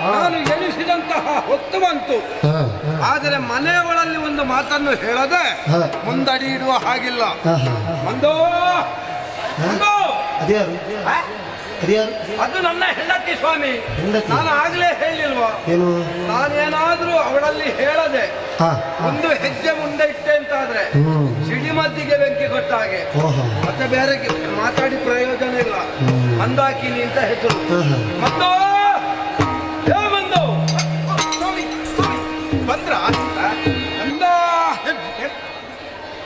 ನಾನು ಎನಿಸಿದಂತಹ ಹೊತ್ತು ಬಂತು. ಆದರೆ ಮನೆಯೊಳಲ್ಲಿ ಒಂದು ಮಾತನ್ನು ಹೇಳದೆ ಮುಂದಡಿ ಇಡುವ ಹಾಗಿಲ್ಲ. ಮಂದೋ ಅದು ನನ್ನ ಹೆಂಡತಿ ಸ್ವಾಮಿ. ನಾನು ಆಗ್ಲೇ ಹೇಳಿಲ್ವಾ, ನಾನೇನಾದ್ರೂ ಅವಳಲ್ಲಿ ಹೇಳದೆ ಒಂದು ಹೆಜ್ಜೆ ಮುಂದೆ ಇಟ್ಟೆ ಅಂತಾದ್ರೆ ಸಿಡಿಮದ್ದಿಗೆ ಬೆಂಕಿ ಕೊಟ್ಟ ಹಾಗೆ. ಮತ್ತೆ ಬೇರೆ ಮಾತಾಡಿ ಪ್ರಯೋಜನ ಇಲ್ಲ. ಮಂದಾಕಿನಿ ಅಂತ ಹೆಸರು. ಮಂದೋ ಮಂದೋ ಬಂದ್ರ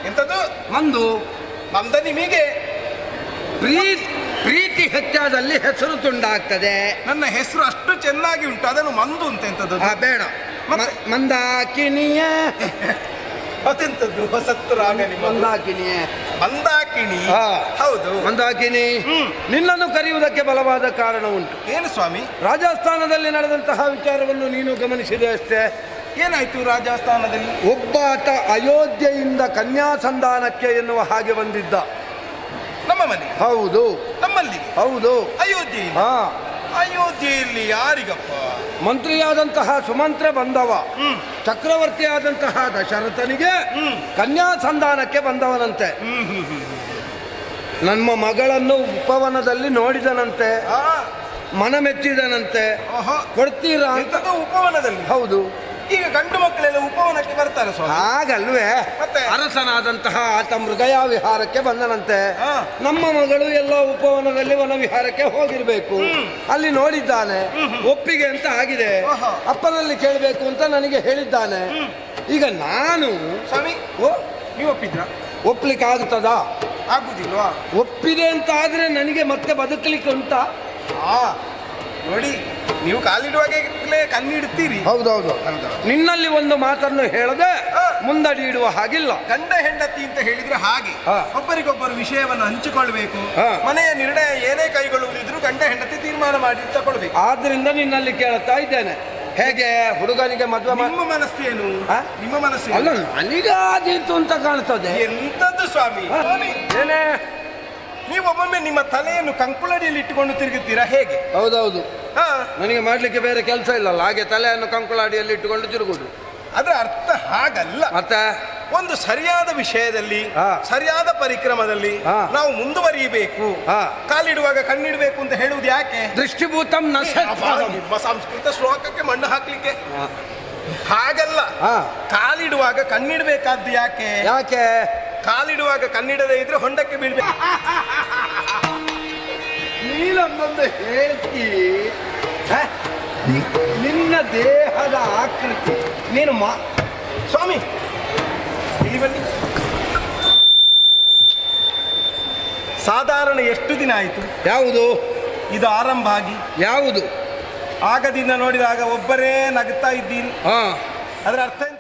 ಎಂತದ್ದು ಮಂದು ಮಂದ ನಿಮಗೆ ಪ್ರೀತಿ ಹೆಚ್ಚಾದಲ್ಲಿ ಹೆಸರು ತುಂಡಾಗ್ತದೆ. ನನ್ನ ಹೆಸರು ಅಷ್ಟು ಚೆನ್ನಾಗಿ ಉಂಟು, ಅದನ್ನು ಮಂದು ಅಂತ ಎಂತದ್ದು ಬೇಡ. ಮಂದಾಕಿನಿಯ ಅದೆಂತದ್ದು ಹೊಸತ್ತು ರಾಗ ಮಂದಾಕಿನಿಯ ಮಂದಾಕಿಣಿ. ಹೌದು ಮಂದಾಕಿನಿ. ನಿನ್ನನ್ನು ಕರೆಯುವುದಕ್ಕೆ ಬಲವಾದ ಕಾರಣ ಉಂಟು. ಏನು ಸ್ವಾಮಿ? ರಾಜಸ್ಥಾನದಲ್ಲಿ ನಡೆದಂತಹ ವಿಚಾರವನ್ನು ನೀನು ಗಮನಿಸಿದೆ ಅಷ್ಟೇ. ಏನಾಯ್ತು ರಾಜಸ್ಥಾನದಲ್ಲಿ? ಒಬ್ಬಾತ ಅಯೋಧ್ಯೆಯಿಂದ ಕನ್ಯಾಸಂಧಾನಕ್ಕೆ ಎನ್ನುವ ಹಾಗೆ ಬಂದಿದ್ದ. ನಮ್ಮ ಮನೆ? ಹೌದು. ನಮ್ಮಲ್ಲಿ? ಹೌದು. ಅಯೋಧ್ಯೆ? ಅಯೋಧ್ಯೆಯಲ್ಲಿ ಯಾರಿಗಪ್ಪ? ಮಂತ್ರಿಯಾದಂತಹ ಸುಮಂತ್ರ ಬಂದವ. ಚಕ್ರವರ್ತಿಯಾದಂತಹ ದಶರಥನಿಗೆ ಕನ್ಯಾಸಂಧಾನಕ್ಕೆ ಬಂದವನಂತೆ. ನಮ್ಮ ಮಗಳನ್ನು ಉಪವನದಲ್ಲಿ ನೋಡಿದನಂತೆ, ಮನ ಮೆಚ್ಚಿದನಂತೆ. ಕೊಡ್ತೀರಾ ಅಂತ. ಉಪವನದಲ್ಲಿ? ಹೌದು. ಈಗ ಗಂಡು ಮಕ್ಕಳೆಲ್ಲ ಉಪವನಕ್ಕೆ ಬರ್ತಾರೆ ಸ್ವಾಮಿ. ಹಾಗಲ್ವೇ? ಅರಸನಾದಂತಹ ಆತ ಮೃಗಯ ವಿಹಾರಕ್ಕೆ ಬಂದನಂತೆ. ನಮ್ಮ ಮಗಳು ಎಲ್ಲ ಉಪವನದಲ್ಲಿ ವನ ವಿಹಾರಕ್ಕೆ ಹೋಗಿರ್ಬೇಕು. ಅಲ್ಲಿ ನೋಡಿದ್ದಾನೆ, ಒಪ್ಪಿಗೆ ಅಂತ ಆಗಿದೆ. ಅಪ್ಪನಲ್ಲಿ ಕೇಳಬೇಕು ಅಂತ ನನಗೆ ಹೇಳಿದ್ದಾನೆ. ಈಗ ನಾನು ಸ್ವಾಮಿ ನೀವು ಒಪ್ಪಿದ್ರ? ಒಪ್ಲಿಕ್ಕೆ ಆಗುತ್ತದಾ? ಆಗುದಿಲ್ವಾ? ಒಪ್ಪಿದೆ ಅಂತ ಆದ್ರೆ ನನಗೆ ಮತ್ತೆ ಬದುಕಲಿಕ್ಕೆ ಉಂಟಾ? ನೋಡಿ, ನೀವು ಕಾಲಿಡುವಾಗಲೇ ಕಣ್ಣಿಡ್ತೀರಿ. ಹೌದೌದು. ನಿನ್ನಲ್ಲಿ ಒಂದು ಮಾತನ್ನು ಹೇಳದೆ ಮುಂದಡಿ ಇಡುವ ಹಾಗಿಲ್ಲ. ಗಂಡ ಹೆಂಡತಿ ಅಂತ ಹೇಳಿದ್ರೆ ಹಾಗೆ ಒಬ್ಬರಿಗೊಬ್ಬರು ವಿಷಯವನ್ನು ಹಂಚಿಕೊಳ್ಬೇಕು. ಮನೆಯ ನಿರ್ಣಯ ಏನೇ ಕೈಗೊಳ್ಳುವುದಿದ್ರು ಗಂಡ ಹೆಂಡತಿ ತೀರ್ಮಾನ ಮಾಡಿ ತಗೊಳ್ಬೇಕು. ಆದ್ರಿಂದ ನಿನ್ನಲ್ಲಿ ಕೇಳ್ತಾ ಇದ್ದೇನೆ, ಹೇಗೆ ಹುಡುಗನಿಗೆ ಮದುವೆ? ನಿಮ್ಮ ಮನಸ್ಸು ಏನು? ನಿಮ್ಮ ಮನಸ್ಸು ಅಲ್ಲ, ನನಗಾದೀತು ಅಂತ ಕಾಣ್ತದೆ. ಎಂತದ್ದು ಸ್ವಾಮಿ? ಏನೇ ನೀವು ಒಮ್ಮೊಮ್ಮೆ ನಿಮ್ಮ ತಲೆಯನ್ನು ಕಂಕುಳಡಿಯಲ್ಲಿ ಇಟ್ಟುಕೊಂಡು ತಿರುಗುತ್ತೀರಾ ಹೇಗೆ? ಹೌದೌದು. ನನಗೆ ಮಾಡ್ಲಿಕ್ಕೆ ಬೇರೆ ಕೆಲಸ ಇಲ್ಲಲ್ಲ, ಹಾಗೆ ತಲೆಯನ್ನು ಕಂಕುಳಡಿಯಲ್ಲಿ ಇಟ್ಟುಕೊಂಡು ತಿರುಗುದು. ಅದರ ಅರ್ಥ ಹಾಗಲ್ಲ. ಮತ್ತೆ ಒಂದು ಸರಿಯಾದ ವಿಷಯದಲ್ಲಿ ಸರಿಯಾದ ಪರಿಕ್ರಮದಲ್ಲಿ ನಾವು ಮುಂದುವರಿಯಬೇಕು. ಕಾಲಿಡುವಾಗ ಕಣ್ಣಿಡಬೇಕು ಅಂತ ಹೇಳುವುದು ಯಾಕೆ? ದೃಷ್ಟಿಭೂತಂ ನ ನಿಮ್ಮ ಸಂಸ್ಕೃತ ಶ್ಲೋಕಕ್ಕೆ ಮಣ್ಣು ಹಾಕ್ಲಿಕ್ಕೆ. ಹಾಗಲ್ಲ, ಕಾಲಿಡುವಾಗ ಕಣ್ಣಿಡಬೇಕಾದ್ದು ಯಾಕೆ? ಯಾಕೆ? ಕಾಲಿಡುವಾಗ ಕಣ್ಣಿಡದೇ ಇದ್ರೆ ಹೊಂಡಕ್ಕೆ ಬೀಳ್ಬೇಕು. ನೀನೊಂದೊಂದು ಹೇಳ್ತಿ. ನಿನ್ನ ದೇಹದ ಆಕೃತಿ ನೀನು ಸ್ವಾಮಿ ಇಲ್ಲಿ ಬನ್ನಿ. ಸಾಧಾರಣ ಎಷ್ಟು ದಿನ ಆಯಿತು? ಯಾವುದು ಇದು ಆರಂಭ ಆಗಿ? ಯಾವುದು? ಆಗದಿಂದ ನೋಡಿದಾಗ ಒಬ್ಬರೇ ನಗ್ತಾ ಇದ್ದೀರಿ. ಅದರ ಅರ್ಥ